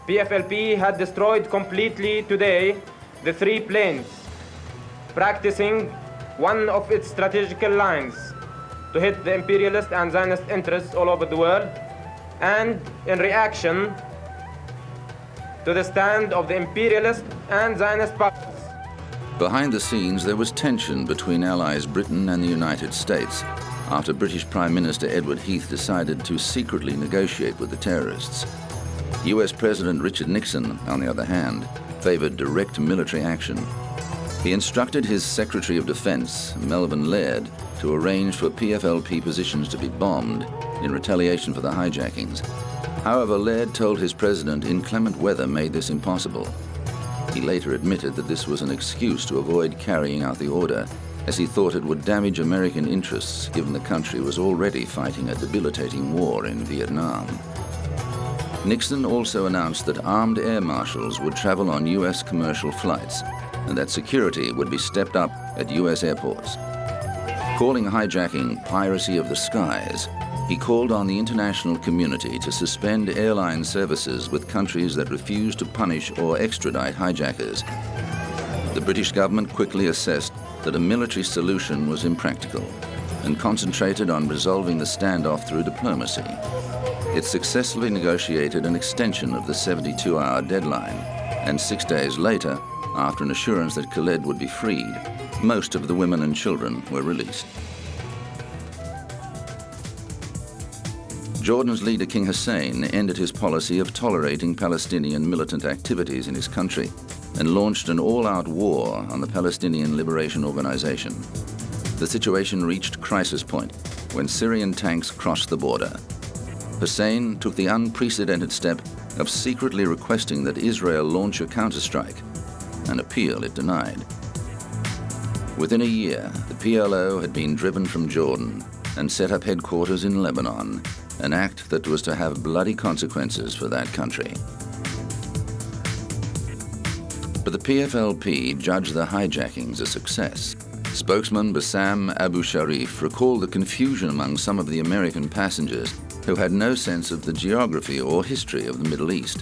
PFLP had destroyed completely today the 3 planes, practicing one of its strategical lines to hit the imperialist and Zionist interests all over the world, and in reaction to the stand of the imperialist and Zionist powers. Behind the scenes, there was tension between allies Britain and the United States after British Prime Minister Edward Heath decided to secretly negotiate with the terrorists. US President Richard Nixon, on the other hand, favored direct military action. He instructed his Secretary of Defense, Melvin Laird, to arrange for PFLP positions to be bombed in retaliation for the hijackings. However, Laird told his president inclement weather made this impossible. He later admitted that this was an excuse to avoid carrying out the order, as he thought it would damage American interests given the country was already fighting a debilitating war in Vietnam. Nixon also announced that armed air marshals would travel on US commercial flights and that security would be stepped up at US airports. Calling hijacking piracy of the skies, he called on the international community to suspend airline services with countries that refuse to punish or extradite hijackers. The British government quickly assessed that a military solution was impractical and concentrated on resolving the standoff through diplomacy. It successfully negotiated an extension of the 72-hour deadline, and 6 days later, after an assurance that Khaled would be freed, most of the women and children were released. Jordan's leader, King Hussein, ended his policy of tolerating Palestinian militant activities in his country and launched an all-out war on the Palestinian Liberation Organization. The situation reached crisis point when Syrian tanks crossed the border. Hussein took the unprecedented step of secretly requesting that Israel launch a counterstrike, an appeal it denied. Within a year, the PLO had been driven from Jordan and set up headquarters in Lebanon, an act that was to have bloody consequences for that country. But the PFLP judged the hijackings a success. Spokesman Bassam Abu Sharif recalled the confusion among some of the American passengers who had no sense of the geography or history of the Middle East.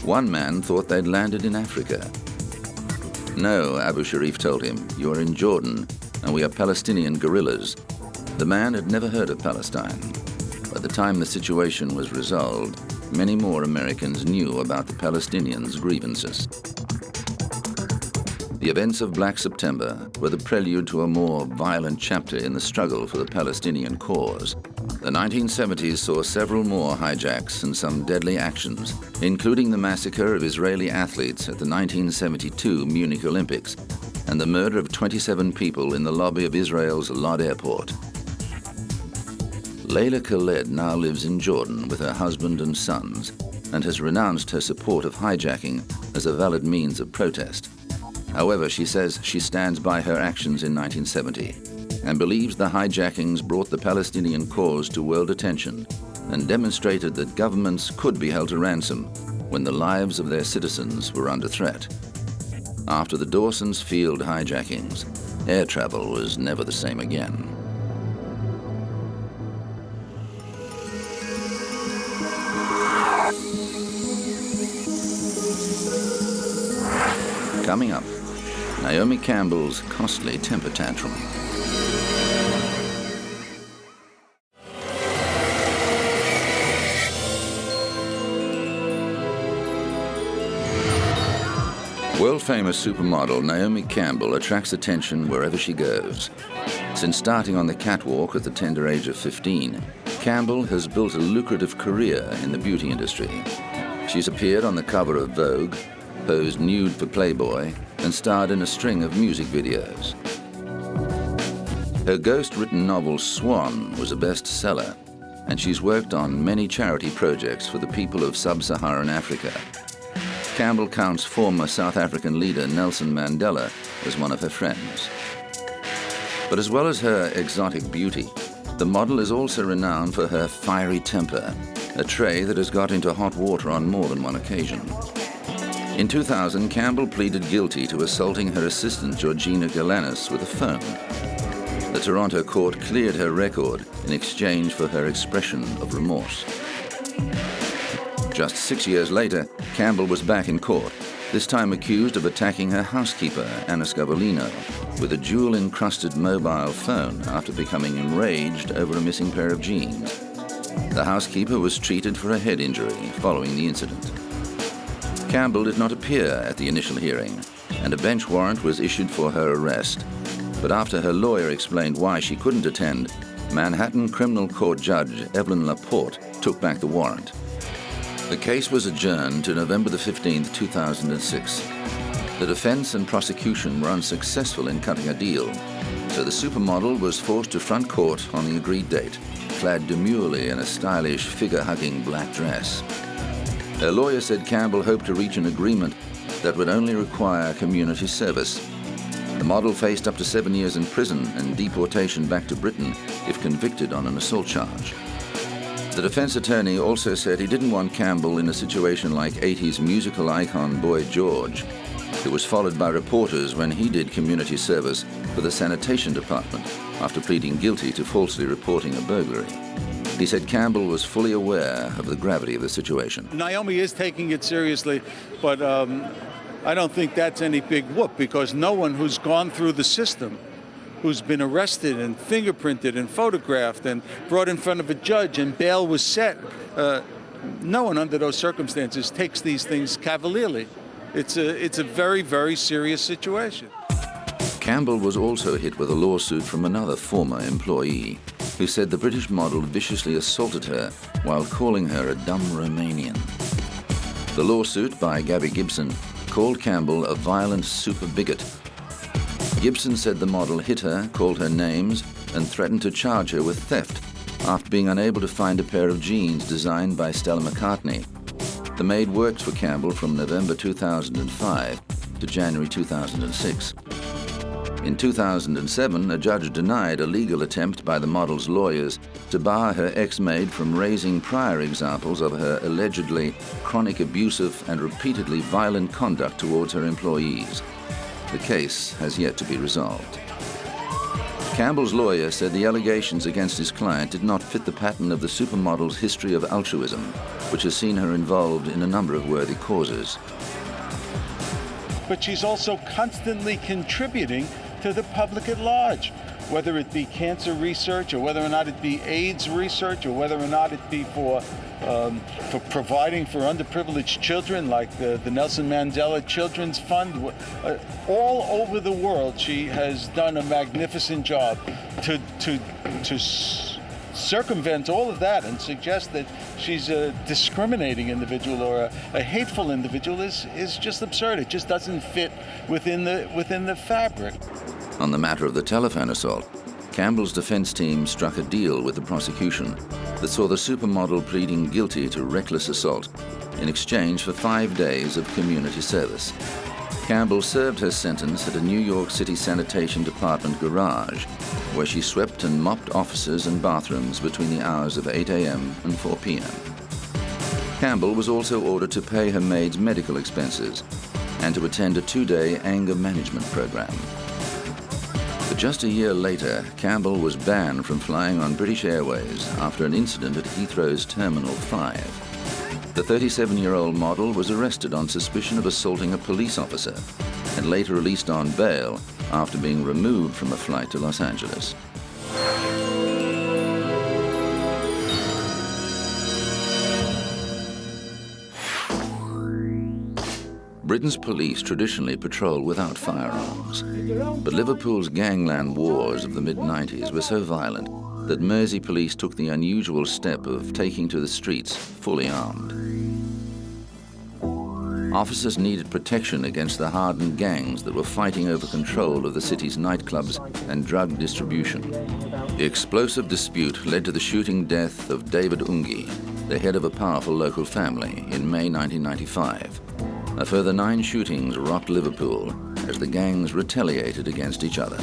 One man thought they'd landed in Africa. No, Abu Sharif told him, you are in Jordan, and we are Palestinian guerrillas. The man had never heard of Palestine. By the time the situation was resolved, many more Americans knew about the Palestinians' grievances. The events of Black September were the prelude to a more violent chapter in the struggle for the Palestinian cause. The 1970s saw several more hijacks and some deadly actions, including the massacre of Israeli athletes at the 1972 Munich Olympics and the murder of 27 people in the lobby of Israel's Lod Airport. Layla Khaled now lives in Jordan with her husband and sons and has renounced her support of hijacking as a valid means of protest. However, she says she stands by her actions in 1970 and believes the hijackings brought the Palestinian cause to world attention and demonstrated that governments could be held to ransom when the lives of their citizens were under threat. After the Dawson's Field hijackings, air travel was never the same again. Coming up, Naomi Campbell's costly temper tantrum. World-famous supermodel Naomi Campbell attracts attention wherever she goes. Since starting on the catwalk at the tender age of 15, Campbell has built a lucrative career in the beauty industry. She's appeared on the cover of Vogue, posed nude for Playboy, and starred in a string of music videos. Her ghost-written novel Swan was a bestseller, and she's worked on many charity projects for the people of sub-Saharan Africa. Campbell counts former South African leader Nelson Mandela as one of her friends. But as well as her exotic beauty, the model is also renowned for her fiery temper, a trait that has got into hot water on more than one occasion. In 2000, Campbell pleaded guilty to assaulting her assistant Georgina Galanis with a phone. The Toronto court cleared her record in exchange for her expression of remorse. Just 6 years later, Campbell was back in court, this time accused of attacking her housekeeper, Anna Scavolino, with a jewel-encrusted mobile phone after becoming enraged over a missing pair of jeans. The housekeeper was treated for a head injury following the incident. Campbell did not appear at the initial hearing, and a bench warrant was issued for her arrest. But after her lawyer explained why she couldn't attend, Manhattan Criminal Court Judge Evelyn Laporte took back the warrant. The case was adjourned to November the 15th, 2006. The defense and prosecution were unsuccessful in cutting a deal, so the supermodel was forced to front court on the agreed date, clad demurely in a stylish, figure-hugging black dress. Her lawyer said Campbell hoped to reach an agreement that would only require community service. The model faced up to 7 years in prison and deportation back to Britain if convicted on an assault charge. The defense attorney also said he didn't want Campbell in a situation like 80s musical icon Boy George, who was followed by reporters when he did community service for the sanitation department after pleading guilty to falsely reporting a burglary. He said Campbell was fully aware of the gravity of the situation. Naomi is taking it seriously, but I don't think that's any big whoop, because no one who's gone through the system, who's been arrested and fingerprinted and photographed and brought in front of a judge and bail was set, no one under those circumstances takes these things cavalierly. It's a very, very serious situation. Campbell was also hit with a lawsuit from another former employee who said the British model viciously assaulted her while calling her a dumb Romanian. The lawsuit by Gabby Gibson called Campbell a violent super bigot. Gibson said the model hit her, called her names, and threatened to charge her with theft after being unable to find a pair of jeans designed by Stella McCartney. The maid worked for Campbell from November 2005 to January 2006. In 2007, a judge denied a legal attempt by the model's lawyers to bar her ex-maid from raising prior examples of her allegedly chronic abusive and repeatedly violent conduct towards her employees. The case has yet to be resolved. Campbell's lawyer said the allegations against his client did not fit the pattern of the supermodel's history of altruism, which has seen her involved in a number of worthy causes. But she's also constantly contributing to the public at large, whether it be cancer research or whether or not it be AIDS research or whether or not it be for providing for underprivileged children like the Nelson Mandela Children's Fund. All over the world, she has done a magnificent job to circumvent all of that and suggest that she's a discriminating individual or a hateful individual is just absurd. It just doesn't fit within the fabric. On the matter of the telephone assault, Campbell's defense team struck a deal with the prosecution that saw the supermodel pleading guilty to reckless assault in exchange for 5 days of community service. Campbell served her sentence at a New York City Sanitation Department garage, where she swept and mopped offices and bathrooms between the hours of 8 a.m. and 4 p.m. Campbell was also ordered to pay her maid's medical expenses and to attend a 2-day anger management program. But just a year later, Campbell was banned from flying on British Airways after an incident at Heathrow's Terminal 5. The 37-year-old model was arrested on suspicion of assaulting a police officer and later released on bail after being removed from a flight to Los Angeles. Britain's police traditionally patrol without firearms, but Liverpool's gangland wars of the mid-90s were so violent that Mersey police took the unusual step of taking to the streets fully armed. Officers needed protection against the hardened gangs that were fighting over control of the city's nightclubs and drug distribution. The explosive dispute led to the shooting death of David Ungi, the head of a powerful local family, in May 1995. A further 9 shootings rocked Liverpool as the gangs retaliated against each other.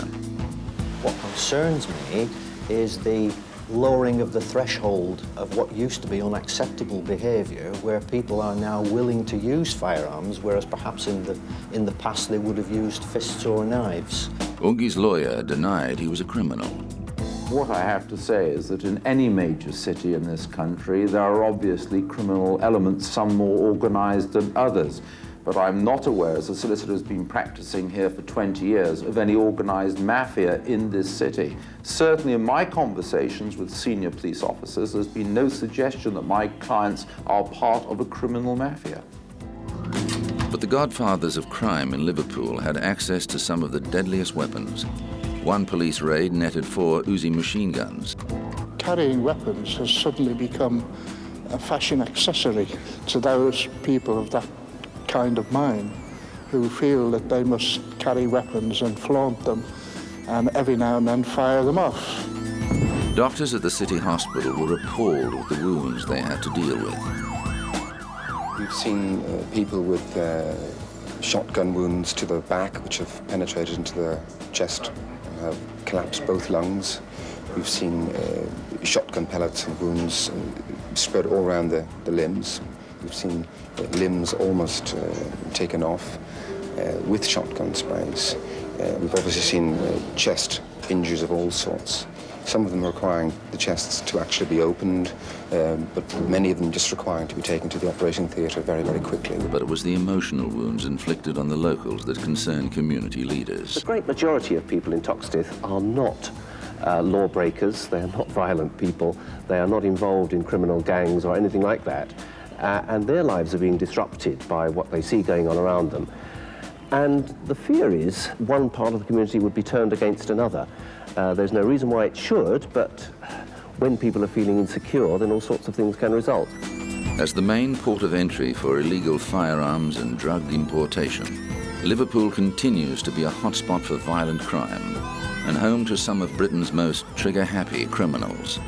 What concerns me is the lowering of the threshold of what used to be unacceptable behaviour, where people are now willing to use firearms, whereas perhaps in the past they would have used fists or knives. Ungi's lawyer denied he was a criminal. What I have to say is that in any major city in this country, there are obviously criminal elements, some more organized than others. But I'm not aware, as a solicitor who's been practicing here for 20 years, of any organized mafia in this city. Certainly in my conversations with senior police officers, there's been no suggestion that my clients are part of a criminal mafia. But the godfathers of crime in Liverpool had access to some of the deadliest weapons. One police raid netted 4 Uzi machine guns. Carrying weapons has suddenly become a fashion accessory to those people of that kind of mind who feel that they must carry weapons and flaunt them and every now and then fire them off. Doctors at the city hospital were appalled with the wounds they had to deal with. We've seen people with shotgun wounds to the back, which have penetrated into the chest and have collapsed both lungs. We've seen shotgun pellets and wounds spread all around the limbs. We've seen limbs almost taken off with shotgun sprays. We've obviously seen chest injuries of all sorts. Some of them requiring the chests to actually be opened, but many of them just requiring to be taken to the operating theatre very, very quickly. But it was the emotional wounds inflicted on the locals that concerned community leaders. The great majority of people in Toxteth are not lawbreakers, they are not violent people, they are not involved in criminal gangs or anything like that, and their lives are being disrupted by what they see going on around them. And the fear is one part of the community would be turned against another. There's no reason why it should, but when people are feeling insecure, then all sorts of things can result. As the main port of entry for illegal firearms and drug importation, Liverpool continues to be a hotspot for violent crime and home to some of Britain's most trigger-happy criminals.